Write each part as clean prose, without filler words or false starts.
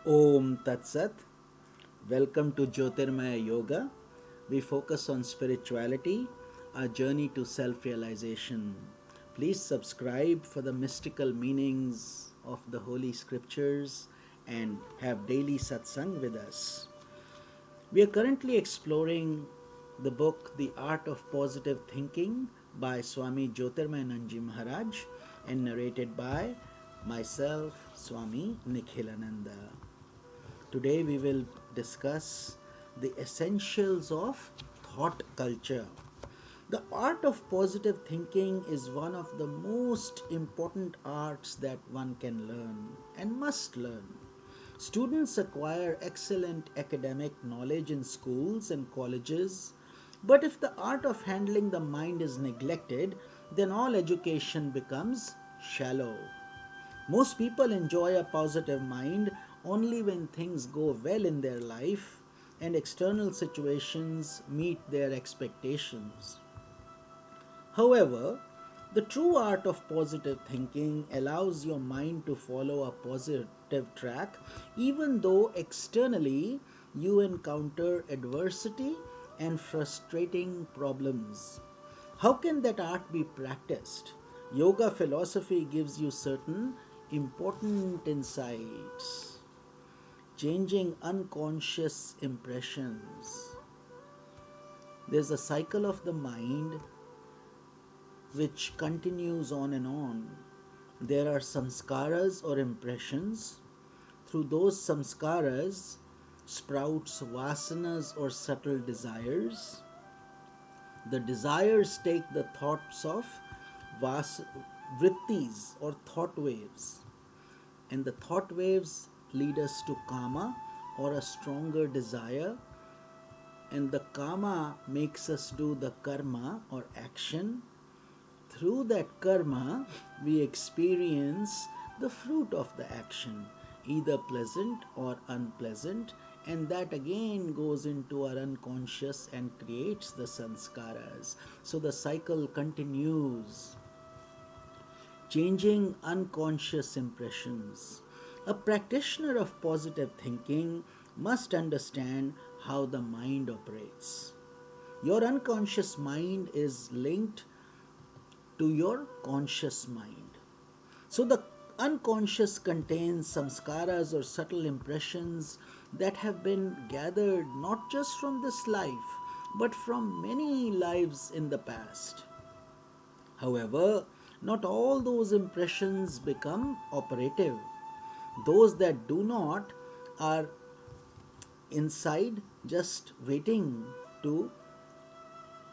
Om Tat Sat. Welcome to Jyotirmaya Yoga. We focus on spirituality, our journey to self realization. Please subscribe for the mystical meanings of the Holy Scriptures and have daily satsang with us. We are currently exploring the book The Art of Positive Thinking by Swami Jyotirmayananda Maharaj and narrated by myself, Swami Nikhilananda. Today we will discuss the essentials of thought culture. The art of positive thinking is one of the most important arts that one can learn and must learn. Students acquire excellent academic knowledge in schools and colleges, but if the art of handling the mind is neglected, then all education becomes shallow. Most people enjoy a positive mind only when things go well in their life and external situations meet their expectations. However, the true art of positive thinking allows your mind to follow a positive track even though externally you encounter adversity and frustrating problems. How can that art be practiced? Yoga philosophy gives you certain important insights. Changing unconscious impressions. There's a cycle of the mind which continues on and on. There are samskaras or impressions. Through those samskaras sprouts vasanas or subtle desires. The desires take the thoughts of vrittis or thought waves, and the thought waves lead us to kama or a stronger desire, and the kama makes us do the karma or action. Through that karma, we experience the fruit of the action, either pleasant or unpleasant, and that again goes into our unconscious and creates the sanskaras. So the cycle continues. Changing unconscious impressions. A practitioner of positive thinking must understand how the mind operates. Your unconscious mind is linked to your conscious mind. So the unconscious contains samskaras or subtle impressions that have been gathered not just from this life but from many lives in the past. However, not all those impressions become operative. Those that do not are inside just waiting to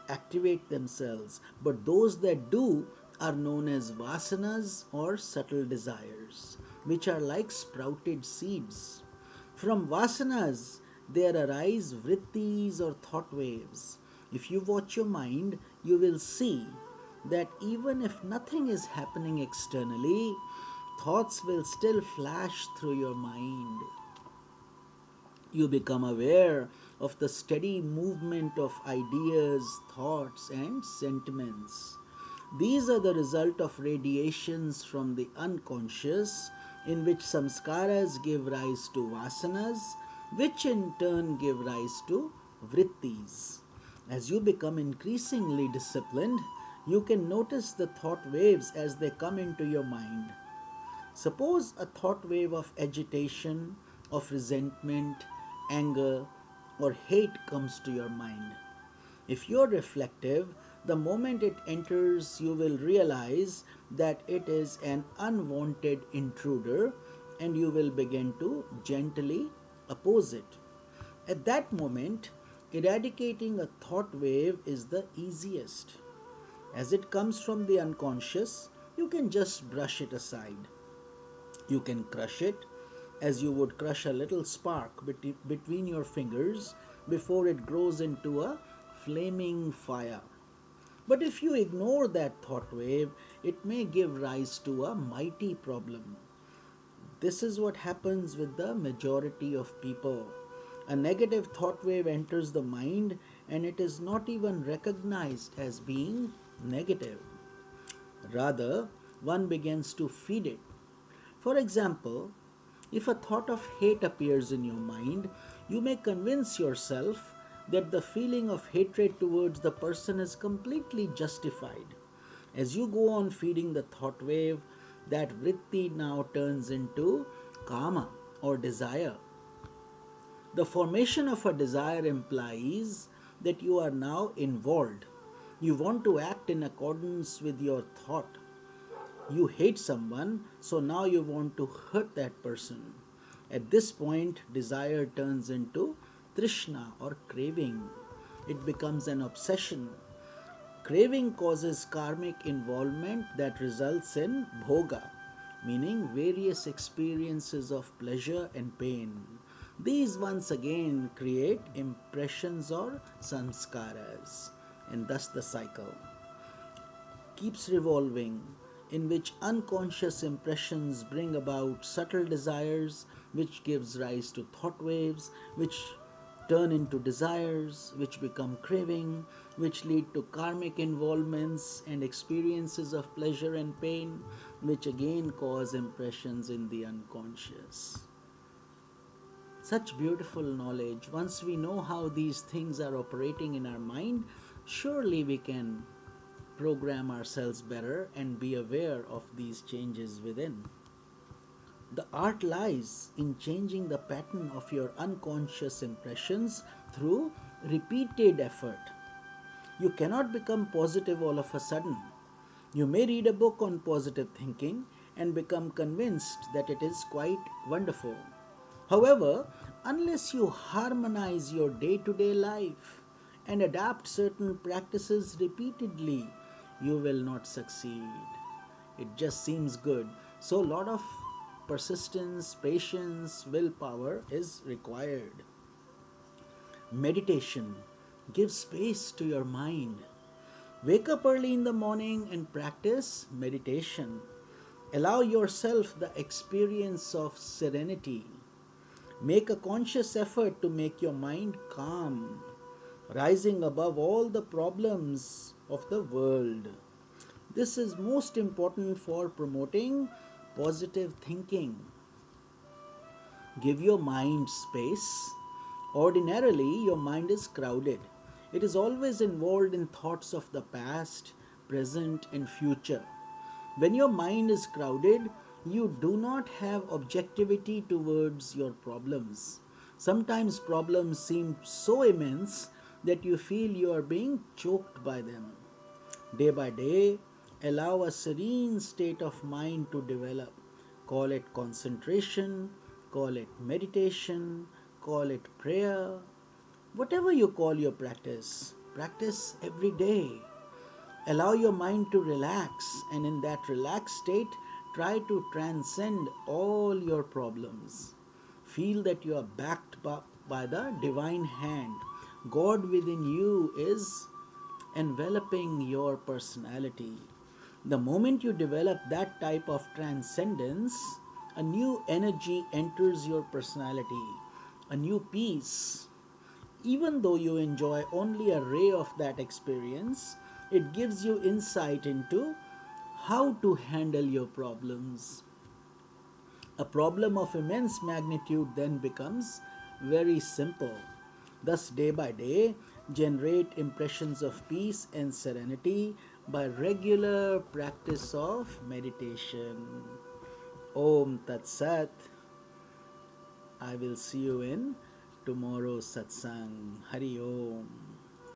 activate themselves, but those that do are known as vasanas or subtle desires, which are like sprouted seeds. From vasanas, there arise vrittis or thought waves. If you watch your mind, you will see that even if nothing is happening externally, thoughts will still flash through your mind. You become aware of the steady movement of ideas, thoughts, and sentiments. These are the result of radiations from the unconscious, in which samskaras give rise to vasanas, which in turn give rise to vrittis. As you become increasingly disciplined, you can notice the thought waves as they come into your mind. Suppose a thought wave of agitation, of resentment, anger, or hate comes to your mind. If you're reflective, the moment it enters, you will realize that it is an unwanted intruder and you will begin to gently oppose it. At that moment, eradicating a thought wave is the easiest. As it comes from the unconscious, you can just brush it aside. You can crush it as you would crush a little spark between your fingers before it grows into a flaming fire. But if you ignore that thought wave, it may give rise to a mighty problem. This is what happens with the majority of people. A negative thought wave enters the mind and it is not even recognized as being negative. Rather, one begins to feed it. For example, If a thought of hate appears in your mind, you may convince yourself that the feeling of hatred towards the person is completely justified. As you go on feeding the thought wave, that vritti now turns into kama or desire. The formation of a desire implies that you are now involved. You want to act in accordance with your thought. You hate someone, so now you want to hurt that person. At this point, desire turns into trishna or craving. It becomes an obsession. Craving causes karmic involvement that results in bhoga, meaning various experiences of pleasure and pain. These once again create impressions or samskaras, and thus the cycle keeps revolving, in which unconscious impressions bring about subtle desires, which gives rise to thought waves, which turn into desires, which become craving, which lead to karmic involvements and experiences of pleasure and pain, which again cause impressions in the unconscious. Such beautiful knowledge. Once we know how these things are operating in our mind, surely we can program ourselves better and be aware of these changes within. The art lies in changing the pattern of your unconscious impressions through repeated effort. You cannot become positive all of a sudden. You may read a book on positive thinking and become convinced that it is quite wonderful. However, unless you harmonize your day to day life and adapt certain practices repeatedly, you will not succeed. It just seems good. So, a lot of persistence, patience, willpower is required. Meditation. Give space to your mind. Wake up early in the morning and practice meditation. Allow yourself the experience of serenity. Make a conscious effort to make your mind calm, rising above all the problems of the world. This is most important for promoting positive thinking. Give your mind space. Ordinarily, your mind is crowded. It is always involved in thoughts of the past, present, and future. When your mind is crowded, you do not have objectivity towards your problems. Sometimes problems seem so immense that you feel you are being choked by them. Day by day, allow a serene state of mind to develop. Call it concentration, call it meditation, call it prayer, whatever you call your practice. Practice every day. Allow your mind to relax, and in that relaxed state, try to transcend all your problems. Feel that you are backed by the divine hand. God within you is enveloping your personality. The moment you develop that type of transcendence, a new energy enters your personality, a new peace. Even though you enjoy only a ray of that experience, it gives you insight into how to handle your problems. A problem of immense magnitude then becomes very simple. Thus, day by day, generate impressions of peace and serenity by regular practice of meditation. Om Tat Sat. I will see you in tomorrow's satsang. Hari Om.